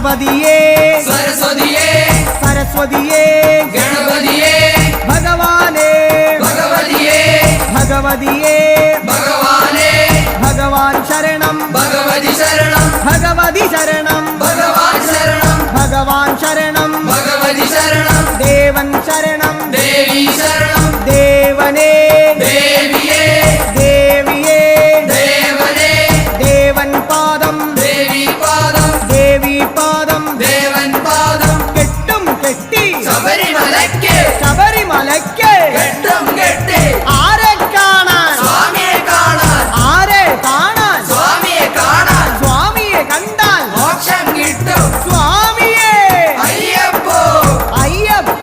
ഗണപതിയേ സരസ്വതിയേ സരസ്വതിയേ ഗണപതിയേ ഭഗവാനേ ഭഗവതിയേ ഭഗവതിയേ ഭഗവാനേ ഭഗവാൻ ശരണം ഭഗവതി ശരണം ഭഗവതി ശരണം ഭഗവാൻ ശരണം ഭഗവാൻ ശരണം ഭഗവതി ശരണം ദേവൻ ശരണം ദേവി ശരണം ദേവനേ ദേവിയേ ദേവിയേ ദേവനേ ദേവൻ പാദം ദേവി പാദം ദേവി പാദം ദേവൻ പാദം കെട്ടും കെട്ടി ശബരിമലയ്ക്ക് ശബരിമലയ്ക്ക് കെട്ടും